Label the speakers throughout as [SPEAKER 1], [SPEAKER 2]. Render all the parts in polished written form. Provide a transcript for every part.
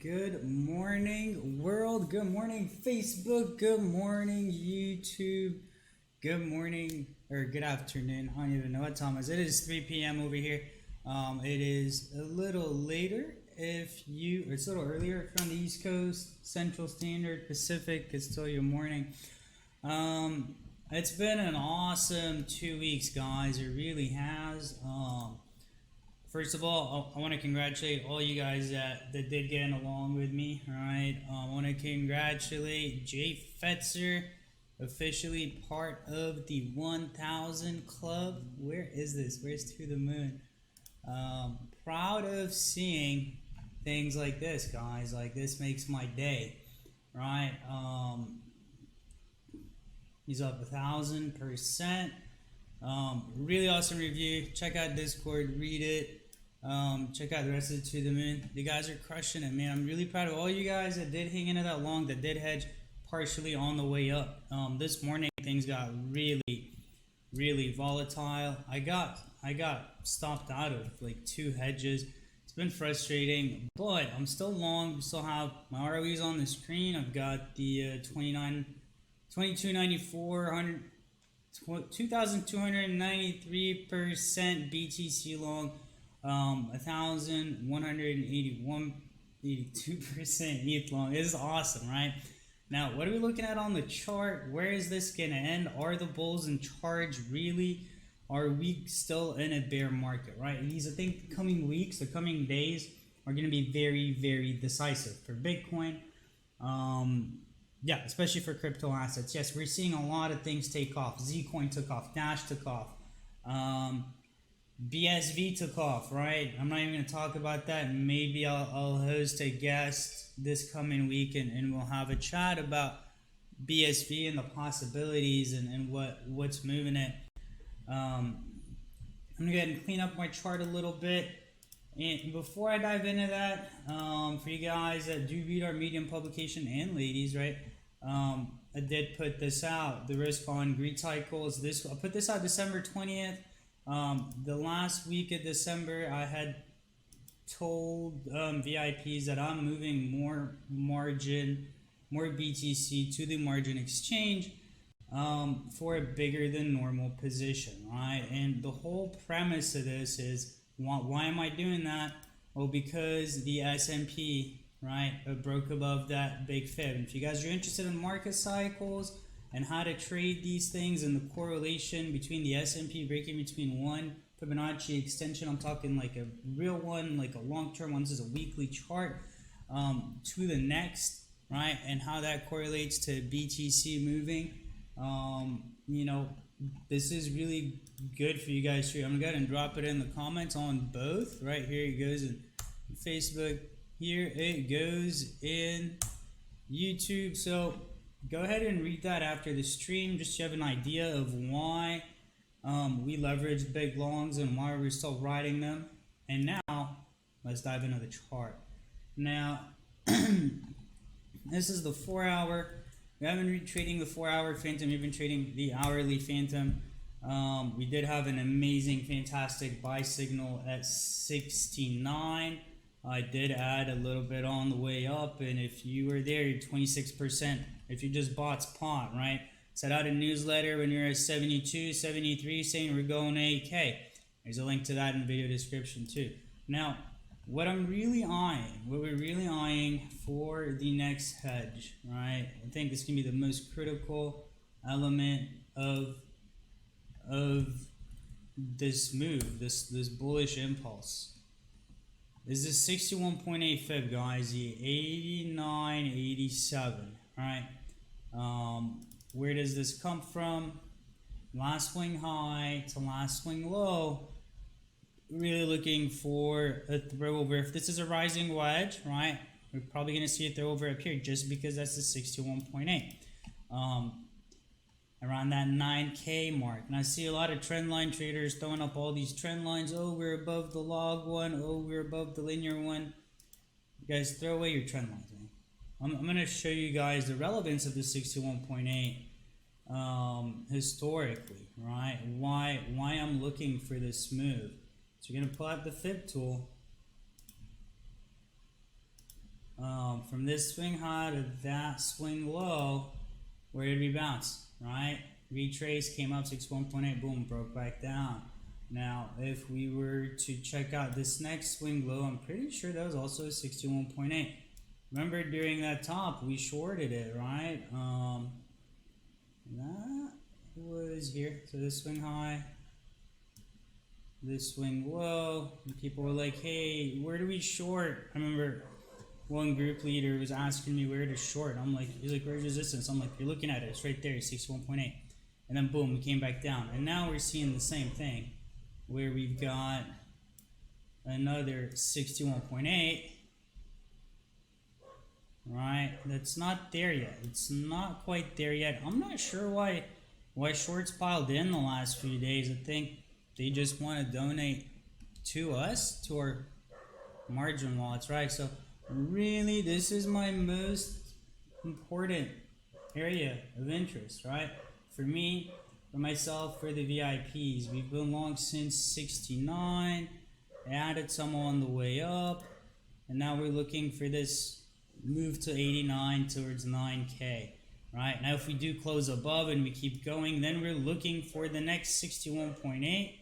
[SPEAKER 1] Good morning, world. Good morning, Facebook. Good morning, YouTube. Good morning, or good afternoon. I don't even know what time it is. It is 3 p.m. over here. It is a little later it's a little earlier if you're on the East Coast, Central Standard, Pacific. It's still your morning. It's been an awesome 2 weeks, guys. It really has. First of all, I want to congratulate all you guys that did get along with me, right? I want to congratulate Jay Fetzer, officially part of the 1000 Club. Where is this? Where's To The Moon? Proud of seeing things like this, guys. Like, this makes my day, right? He's up 1,000%. Really awesome review. Check out Discord, read it. Check out the rest of To The Moon. The guys are crushing it, man. I'm really proud of all you guys that did hang in it that long, that did hedge partially on the way up. This morning things got really volatile. I got stopped out of like 2 hedges. It's been frustrating, but I'm still long. Still have my ROEs on the screen. I've got the 2294, 2,293% BTC long, 1,182% ETH long. This is awesome, right? Now, what are we looking at on the chart? Where is this gonna end? Are the bulls in charge really? Are we still in a bear market, right? And these, I think, the coming weeks, the coming days are gonna be very decisive for Bitcoin. Yeah, especially for crypto assets. Yes, we're seeing a lot of things take off. Zcoin took off, Dash took off, BSV took off, right? I'm not even going to talk about that. Maybe I'll host a guest this coming week and we'll have a chat about BSV and the possibilities and what's moving it. I'm going to go ahead and clean up my chart a little bit. And before I dive into that, for you guys that do read our Medium publication, and ladies, right? I did put this out, the risk on greed cycles. I put this out December 20th. The last week of December, I had told VIPs that I'm moving more BTC to the margin exchange for a bigger than normal position, right? And the whole premise of this is, why am I doing that? Well, because the S&P, right, broke above that big fib. And if you guys are interested in market cycles and how to trade these things and the correlation between the S&P breaking between one Fibonacci extension, I'm talking like a real one, like a long-term one, this is a weekly chart, to the next, right, and how that correlates to BTC moving, you know, this is really good for you guys too. I'm gonna go ahead and drop it in the comments on both. Right here it goes in Facebook, here it goes in YouTube. So go ahead and read that after the stream, just so you have an idea of why we leverage big longs and why we're still riding them. And now let's dive into the chart. Now this is the 4-hour. We haven't been trading the 4-hour Phantom, we've been trading the hourly Phantom. We did have an amazing, fantastic buy signal at 69. I did add a little bit on the way up, and if you were there, you're 26%. If you just bought spot, right? Sent out a newsletter when you're at 72, 73, saying we're going to 8K. There's a link to that in the video description too. Now, what we're really eyeing for the next hedge, right? I think this can be the most critical element of this move, this bullish impulse. Is this 61.8 fib, guys? The 89.87, right? Where does this come from? Last swing high to last swing low. Really looking for a throw over. If this is a rising wedge, right, we're probably going to see a throw over up here just because that's the 61.8. Around that 9K mark. And I see a lot of trend line traders throwing up all these trend lines. Oh, we're above the log one. Oh, we're above the linear one. You guys, throw away your trend lines, man. I'm going to show you guys the relevance of the 61.8 historically, right? Why I'm looking for this move. So you're going to pull out the fib tool. from this swing high to that swing low, where did we bounce, right? Retrace, came up 61.8, boom, broke back down. Now, if we were to check out this next swing low, I'm pretty sure that was also 61.8. Remember during that top, we shorted it, right? That was here. So this swing high, this swing low, and people were like, hey, where do we short? I remember one group leader was asking me where to short. I'm like, he's like, where's resistance? I'm like, you're looking at it, it's right there, 61.8. And then boom, we came back down. And now we're seeing the same thing, where we've got another 61.8, right? That's not there yet. It's not quite there yet. I'm not sure why shorts piled in the last few days. I think they just want to donate to us, to our margin wallets, right? So really, this is my most important area of interest, right? For me, for myself, for the VIPs, we've been long since 69, added some on the way up, and now we're looking for this move to 89 towards 9K, right? Now if we do close above and we keep going, then we're looking for the next 61.8,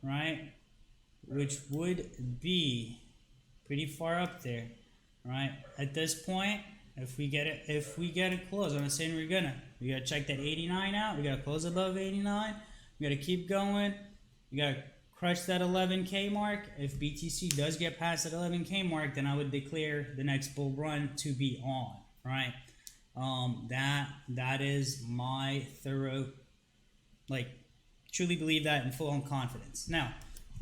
[SPEAKER 1] right? Which would be pretty far up there, right? At this point, if we get it close, I'm not saying we gotta check that 89 out. We gotta close above 89. We gotta keep going. We gotta crush that 11K mark. If BTC does get past that 11K mark, then I would declare the next bull run to be on, right? That is my thorough, like, truly believe that in full on confidence. Now,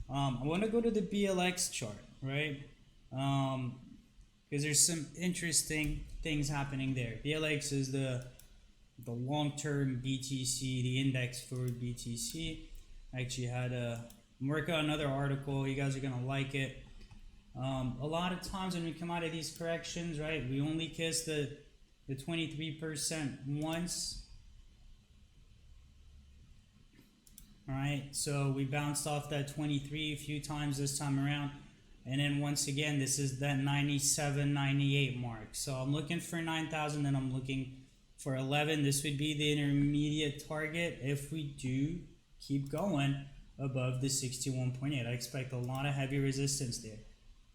[SPEAKER 1] I want to go to the BLX chart, right? Because there's some interesting things happening there. BLX is the long-term BTC, the index for BTC. I actually had I'm working on another article. You guys are gonna like it. A lot of times when we come out of these corrections, right, we only kiss the 23% once. All right, so we bounced off that 23 a few times this time around. And then once again, this is that 97, 98 mark. So I'm looking for 9,000, then I'm looking for 11. This would be the intermediate target if we do keep going above the 61.8. I expect a lot of heavy resistance there.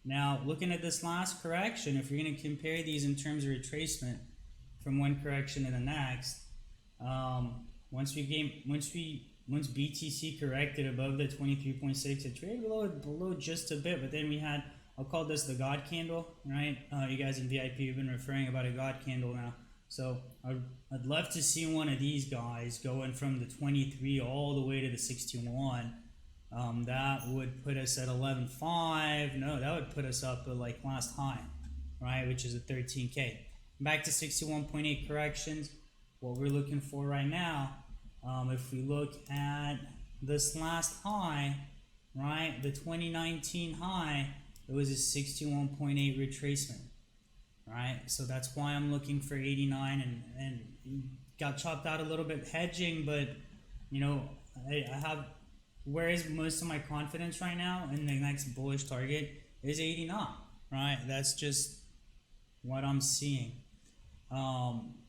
[SPEAKER 1] Now, looking at this last correction, if you're going to compare these in terms of retracement from one correction to the next, once BTC corrected above the 23.6, it traded below just a bit, but then we had, I'll call this the God candle, right? You guys in VIP have been referring about a God candle now. So I'd love to see one of these guys going from the 23 all the way to the 61. That would put us at 11.5. No, that would put us up at like last high, right? Which is a 13K. Back to 61.8 corrections. What we're looking for right now, if we look at this last high, right, the 2019 high, it was a 61.8 retracement, right? So that's why I'm looking for 89 and got chopped out a little bit hedging, but you know, I have, where is most of my confidence right now in the next bullish target is 89, right? That's just what I'm seeing.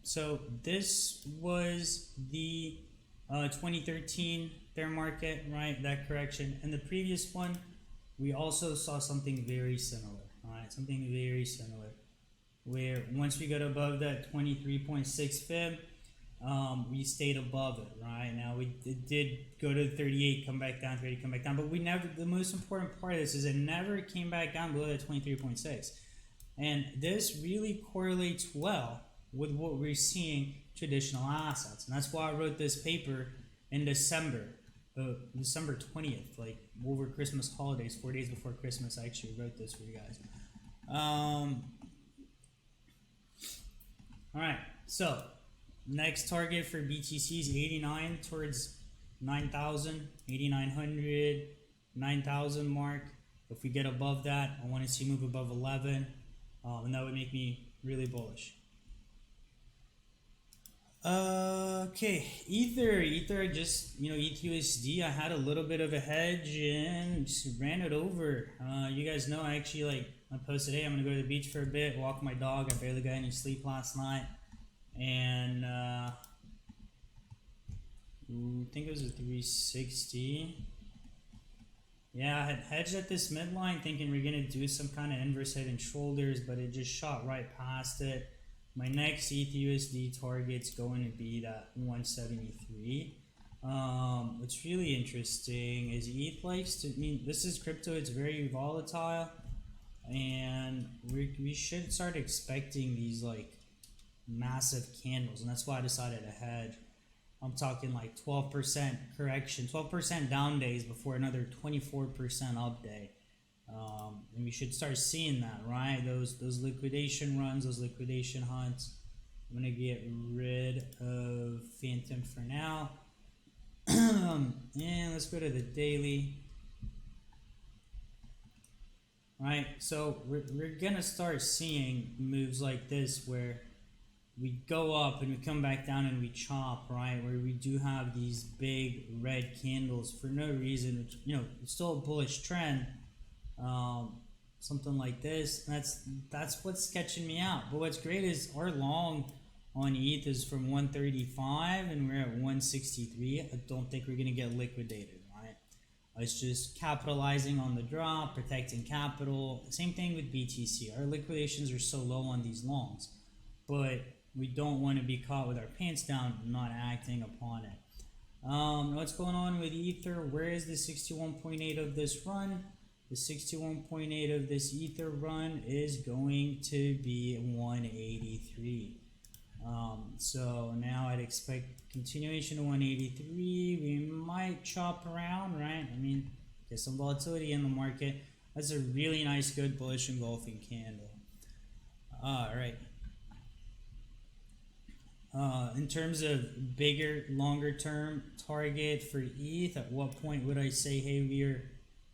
[SPEAKER 1] So this was the 2013 bear market, right? That correction. And the previous one, we also saw something very similar, right? Something very similar, where once we got above that 23.6 fib, we stayed above it, right? Now it did go to 38, come back down, 30, come back down, but we never, the most important part of this is it never came back down below that 23.6. And this really correlates well with what we're seeing traditional assets. And that's why I wrote this paper in December 20th, like over Christmas holidays, 4 days before Christmas. I actually wrote this for you guys. All right, so next target for BTC is 89 towards 9,000, 8,900, 9,000 mark. If we get above that, I want to see move above 11, and that would make me really bullish. Okay, Ether just, ETHUSD, I had a little bit of a hedge and just ran it over. You guys know I actually I posted, hey, I'm gonna go to the beach for a bit, walk my dog. I barely got any sleep last night, and I think it was a 360. Yeah, I had hedged at this midline thinking we're gonna do some kind of inverse head and shoulders, but it just shot right past it. My next ETH/USD target's going to be that 173. What's really interesting is ETH likes to, I mean, this is crypto, it's very volatile, and we should start expecting these like massive candles, and that's why I decided to hedge. I'm talking like 12% correction, 12% down days before another 24% up day. And we should start seeing that, right? Those liquidation runs, those liquidation hunts. I'm gonna get rid of Phantom for now. And let's go to the daily. Right, so we're gonna start seeing moves like this where we go up and we come back down and we chop, right? Where we do have these big red candles for no reason, which, you know, it's still a bullish trend. Something like this, that's what's sketching me out. But what's great is our long on ETH is from 135 and we're at 163. I don't think we're gonna get liquidated, right? It's just capitalizing on the drop, protecting capital. Same thing with BTC. Our liquidations are so low on these longs, but we don't want to be caught with our pants down, not acting upon it. What's going on with Ether? Where is the 61.8 of this run? The 61.8 of this Ether run is going to be 183. So now I'd expect continuation to 183. We might chop around, right? I mean, there's some volatility in the market. That's a really nice, good bullish engulfing candle. All right. In terms of bigger, longer term target for ETH, at what point would I say, hey,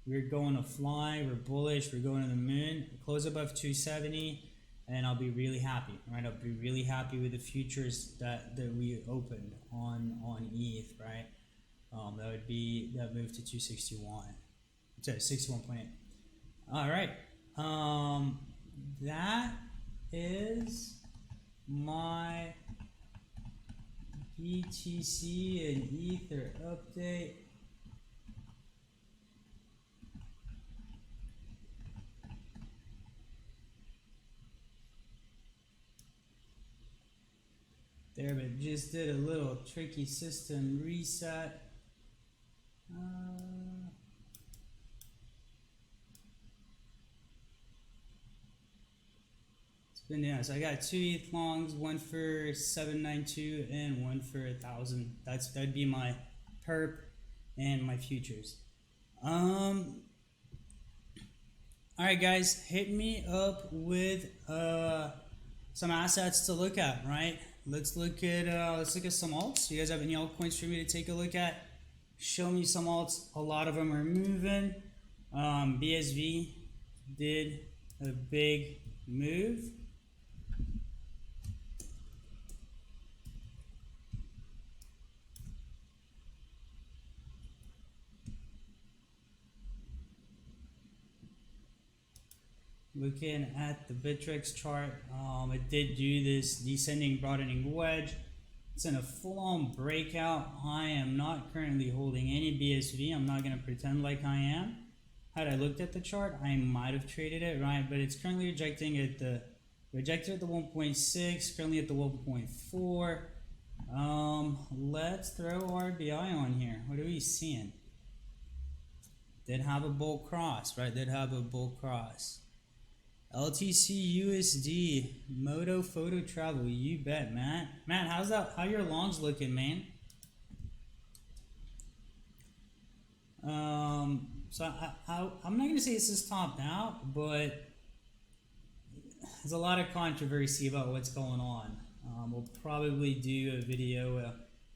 [SPEAKER 1] we're going to fly, we're bullish, we're going to the moon, close above 270, and I'll be really happy, right? I'll be really happy with the futures that we opened on ETH, right? That would be that move to 261, sorry, 61.8. All right, that is my BTC and Ether update. There, but just did a little tricky system reset. It's been, yeah, so I got 2 ETH longs, one for 792 and one for 1,000. That'd be my perp and my futures. All right, guys, hit me up with some assets to look at, right? Let's look at some alts. You guys have any altcoins for me to take a look at? Show me some alts. A lot of them are moving. BSV did a big move. Looking at the Bittrex chart, it did do this descending broadening wedge. It's in a full-on breakout. I am not currently holding any BSV. I'm not going to pretend like I am. Had I looked at the chart, I might have traded it, right? But it's currently rejected at the 1.6, currently at the 1.4. Let's throw RBI on here. What are we seeing? Did have a bull cross, right? Did have a bull cross. LTC USD Moto Photo Travel, you bet, Matt. Matt, how's that? How your longs looking, man? So I'm not gonna say this is topped out, but there's a lot of controversy about what's going on. We'll probably do a video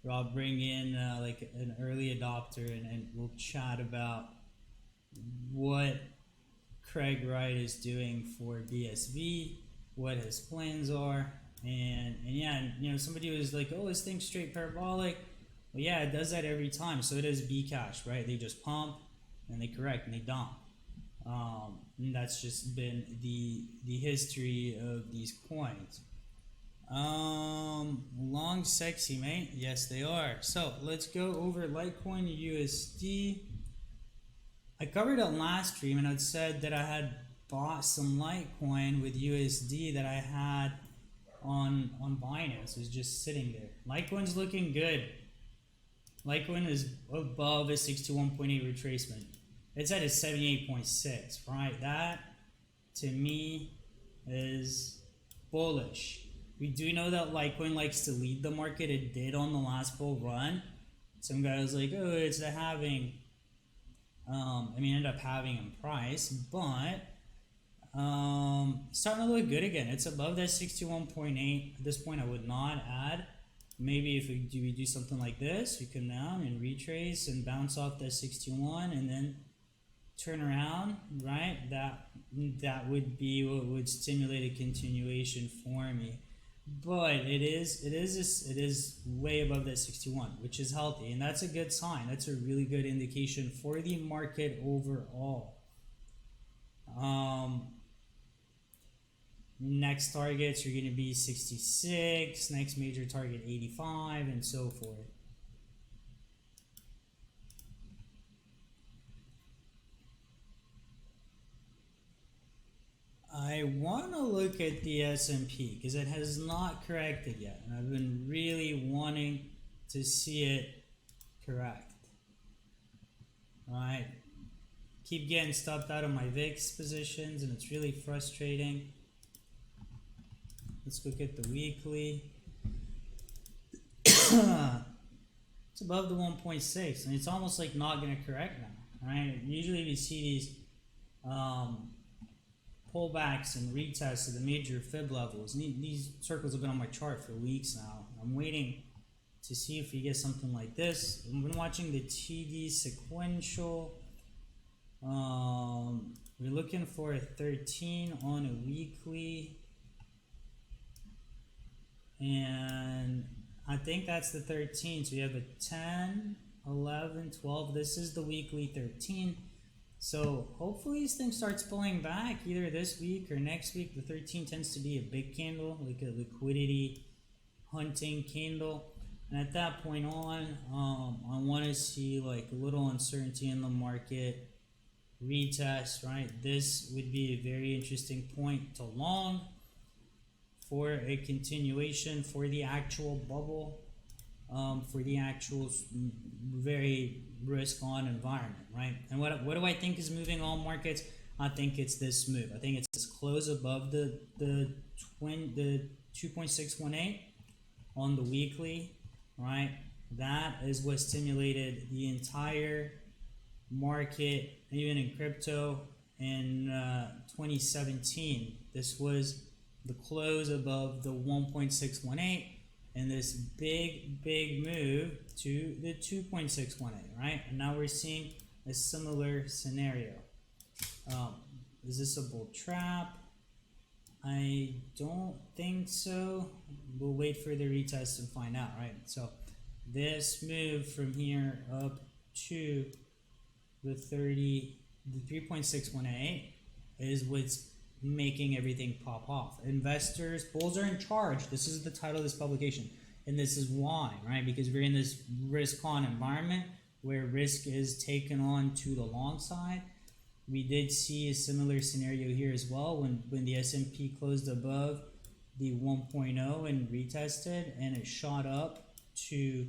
[SPEAKER 1] where I'll bring in like an early adopter and we'll chat about what Craig Wright is doing for BSV, what his plans are, and yeah, and, you know, somebody was like, oh, this thing's straight parabolic. Well, yeah, it does that every time. So it is Bcash, right? They just pump and they correct and they dump. And that's just been the history of these coins. Long sexy, mate. Yes, they are. So let's go over Litecoin USD. I covered it last stream and I'd said that I had bought some Litecoin with USD that I had on Binance. It was just sitting there. Litecoin's looking good. Litecoin is above a 61.8 retracement. It's at a 78.6, right? That to me is bullish. We do know that Litecoin likes to lead the market. It did on the last bull run. Some guy was like, oh, it's the halving. Ended up having in price, but starting to look good again. It's above that 61.8. At this point, I would not add. Maybe if we do something like this, we come down and retrace and bounce off that 61 and then turn around, right? That would be what would stimulate a continuation for me. But it is way above that 61, which is healthy, and that's a good sign. That's a really good indication for the market overall. Next targets are going to be 66, next major target 85, and so forth. I want to look at the S&P because it has not corrected yet, and I've been really wanting to see it correct. Right, keep getting stopped out of my VIX positions, and it's really frustrating. Let's look at the weekly. It's above the 1.6, and it's almost like not going to correct now. Right, usually we see these pullbacks and retests of the major fib levels. And these circles have been on my chart for weeks now. I'm waiting to see if we get something like this. I've been watching the TD sequential. We're looking for a 13 on a weekly. And I think that's the 13. So we have a 10, 11, 12. This is the weekly 13. So hopefully this thing starts pulling back either this week or next week. The 13 tends to be a big candle, like a liquidity hunting candle. And at that point on, I want to see like a little uncertainty in the market, retest, right? This would be a very interesting point to long for a continuation for the actual bubble, for the actual very risk-on environment, right? And what do I think is moving all markets? I think it's this move. I think it's this close above the 2.618 on the weekly, right? That is what stimulated the entire market, even in crypto in 2017. This was the close above the 1.618. And this big move to the 2.618, right? And now we're seeing a similar scenario. Is this a bull trap? I don't think so. We'll wait for the retest and find out, right? So this move from here up to the 3.618 is what's making everything pop off. Investors, bulls are in charge. This is the title of this publication, and this is why, right? Because we're in this risk-on environment where risk is taken on to the long side. We did see a similar scenario here as well when the S&P closed above the 1.0 and retested, and it shot up to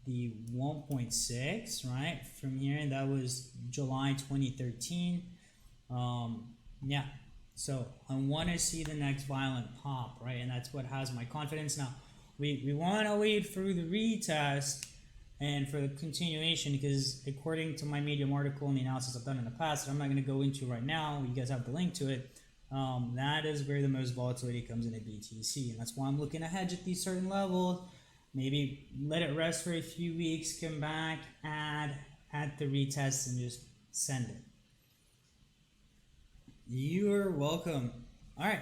[SPEAKER 1] the 1.6, right, from here, and that was July 2013. Yeah. So I want to see the next violent pop, right? And that's what has my confidence. Now, we want to wait for the retest and for the continuation, because according to my Medium article and the analysis I've done in the past that I'm not going to go into right now, you guys have the link to it, that is where the most volatility comes in at BTC. And that's why I'm looking to hedge at these certain levels. Maybe let it rest for a few weeks, come back, add at the retest, and just send it. You're welcome. All right.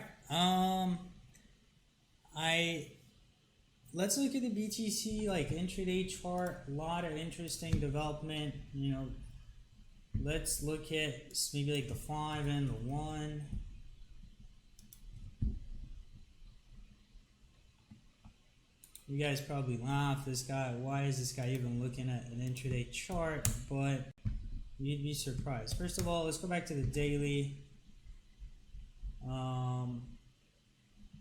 [SPEAKER 1] Let's look at the BTC like intraday chart. A lot of interesting development. You know, let's look at maybe like the 5 and the 1. You guys probably laugh, this guy, why is this guy even looking at an intraday chart? But you'd be surprised. First of all, let's go back to the daily.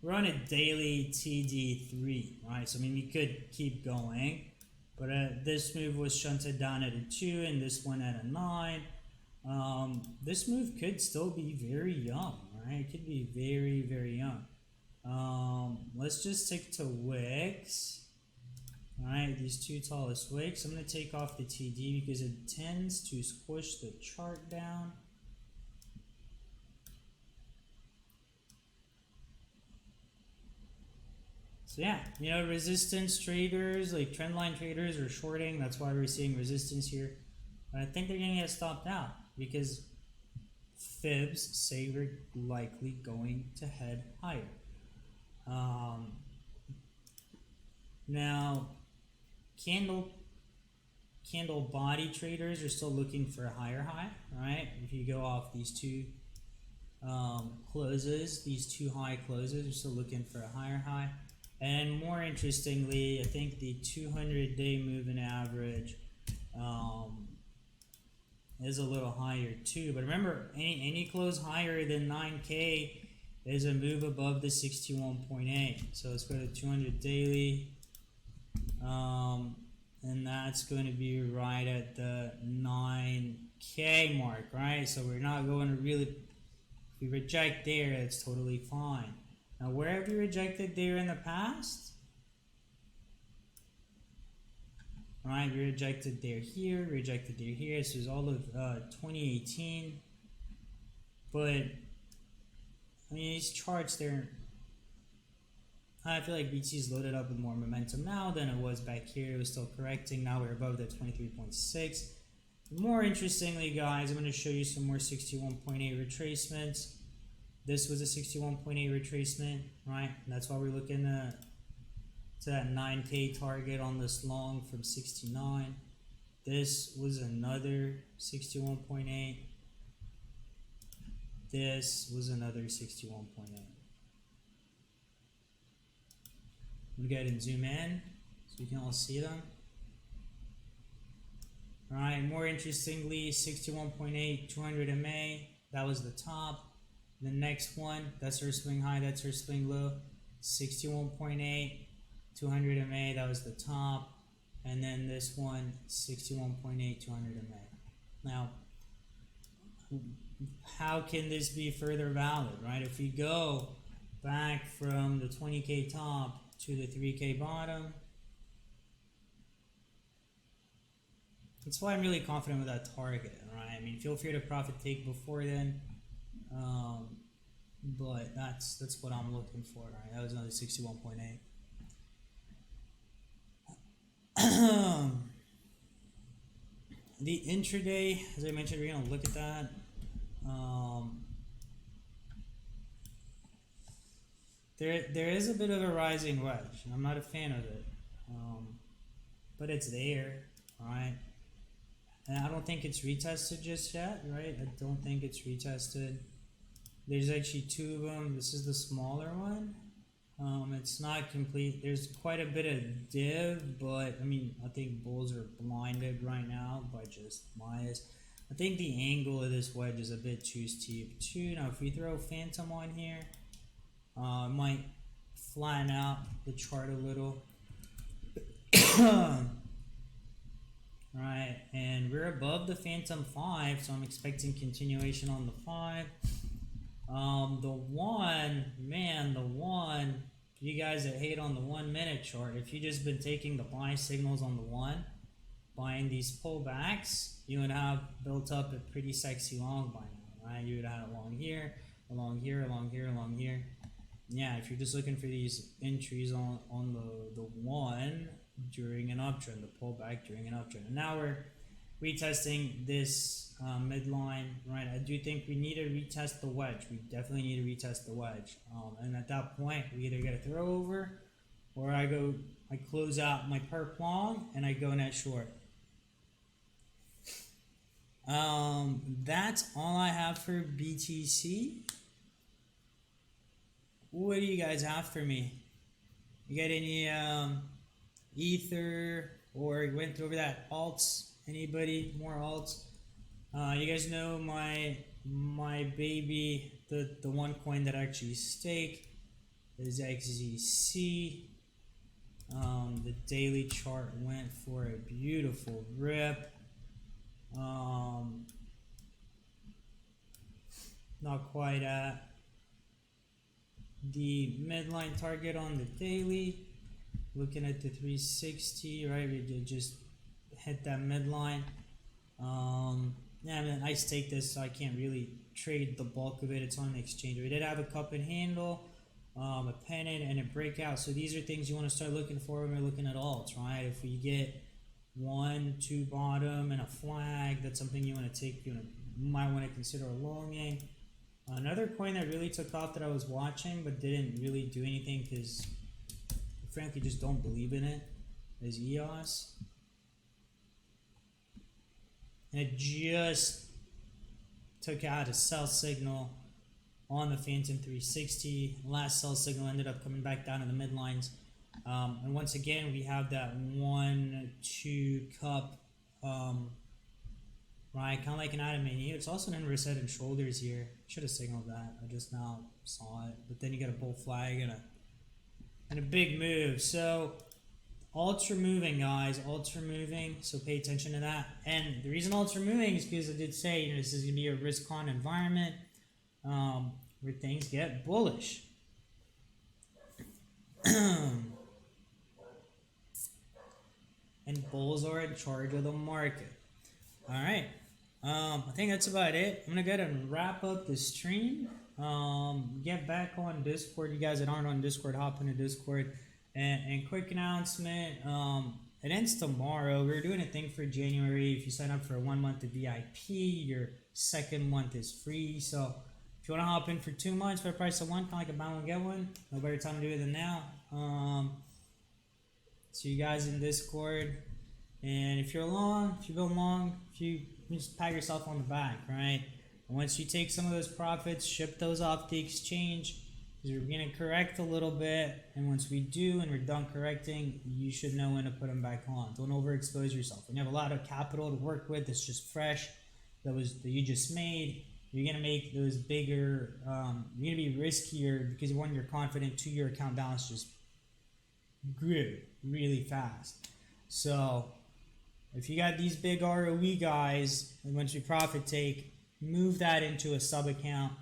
[SPEAKER 1] We're on a daily TD3, right? So I mean, we could keep going, but this move was shunted down at a 2 and this one at a 9. This move could still be very young, right? It could be very, very young. Let's just stick to wicks. Alright, these two tallest wicks. I'm going to take off the TD because it tends to squish the chart down. So yeah, you know, resistance traders, like trendline traders are shorting. That's why we're seeing resistance here. But I think they're going to get stopped out because fibs say we're likely going to head higher. Now, candle body traders are still looking for a higher high, right? If you go off these two closes, these two high closes, are still looking for a higher high. And more interestingly, I think the 200-day moving average is a little higher too. But remember, any close higher than 9K is a move above the 61.8. So let's go to 200 daily. And that's going to be right at the 9K mark, right? So we're not going to really, if we reject there, it's totally fine. Now, where have you rejected there in the past? All right, we rejected there here, rejected there here. This was all of 2018. But, I mean, these charts, I feel like BT is loaded up with more momentum now than it was back here. It was still correcting. Now we're above the 23.6. More interestingly, guys, I'm going to show you some more 61.8 retracements. This was a 61.8 retracement, right? That's why we're looking to that 9K target on this long from 69. This was another 61.8. This was another 61.8. I'm going to go ahead and zoom in so you can all see them. Alright, more interestingly, 61.8, 200 MA, that was the top. The next one, that's her swing high, that's her swing low. 61.8, 200 MA, that was the top. And then this one, 61.8, 200 MA. Now, how can this be further valid, right? If we go back from the 20K top to the 3K bottom, that's why I'm really confident with that target, right? I mean, feel free to profit take before then, but that's what I'm looking for, right? That was another 61.8. The intraday, as I mentioned, we're gonna look at that. There is a bit of a rising wedge. I'm not a fan of it, but it's there, right? And I don't think it's retested just yet, right? I don't think it's retested. There's actually two of them. This is the smaller one. It's not complete. There's quite a bit of div, but I mean, I think bulls are blinded right now by just bias. I think the angle of this wedge is a bit too steep too. Now, if we throw Phantom on here, it might flatten out the chart a little. Right, and we're above the Phantom 5, so I'm expecting continuation on the 5. The 1, man, the 1, you guys that hate on the 1 minute chart, if you just been taking the buy signals on the 1, buying these pullbacks, you would have built up a pretty sexy long by now, right? You would have had a long here, along here, along here, along here. Yeah, if you're just looking for these entries on the 1 during an uptrend, the pullback during an uptrend. And now we're retesting this midline, right? I do think we need to retest the wedge. We definitely need to retest the wedge. And at that point, we either get a throw over, or I close out my perp long and I go net short. That's all I have for BTC. What do you guys have for me? You got any Ether, or you went over that alts? Anybody more alts? You guys know my baby, the one coin that I actually stake is XZC. The daily chart went for a beautiful rip. Not quite at the midline target on the daily. Looking at the 360, right? We did just hit that midline. Yeah, I mean, I stake this, so I can't really trade the bulk of it. It's on an exchange. We did have a cup and handle, a pennant, and a breakout. So these are things you want to start looking for when we're looking at alts, right? If we get 1, 2 bottom and a flag, that's something you want to take. You might want to consider a longing. Another coin that really took off that I was watching but didn't really do anything because I frankly just don't believe in it is EOS. And it just took out a sell signal on the Phantom 360. Last sell signal ended up coming back down to the midlines. And once again, we have that 1-2 cup, right? Kind of like an item menu. It's also an inverse head and shoulders here. Should have signaled that. I just now saw it. But then you got a bull flag and a big move. So alts are moving, guys. Alts are moving. So pay attention to that. And the reason alts are moving is because I did say, this is going to be a risk-on environment where things get bullish. And bulls are in charge of the market. All right. I think that's about it. I'm going to go ahead and wrap up the stream. Get back on Discord. You guys that aren't on Discord, hop into Discord. And quick announcement. It ends tomorrow. We're doing a thing for January. If you sign up for 1 month of VIP, your second month is free. So if you want to hop in for 2 months for the price of one, kind of like a buy one, get one, no better time to do it than now. See you guys in Discord. And if you're long, if you go long, you just pat yourself on the back, right? And once you take some of those profits, ship those off the exchange, because we're going to correct a little bit. And once we do and we're done correcting, you should know when to put them back on. Don't overexpose yourself. When you have a lot of capital to work with, it's just fresh, that you just made, you're going to make those bigger, you're going to be riskier because one, you're confident, two, your account balance just grew really fast. So if you got these big ROE guys, and once you profit take, move that into a sub account,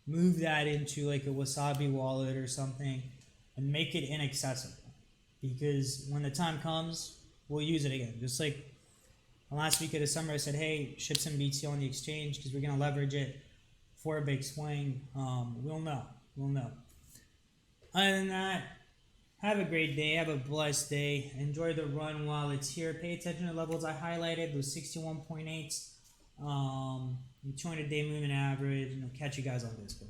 [SPEAKER 1] move that into like a Wasabi wallet or something, and make it inaccessible. Because when the time comes, we'll use it again. Just like last week of the summer, I said, hey, ship some BT on the exchange because we're going to leverage it for a big swing. We'll know. Other than that, have a great day. Have a blessed day. Enjoy the run while it's here. Pay attention to the levels I highlighted, those 61.8s, 200-day moving average. And I'll catch you guys on Discord.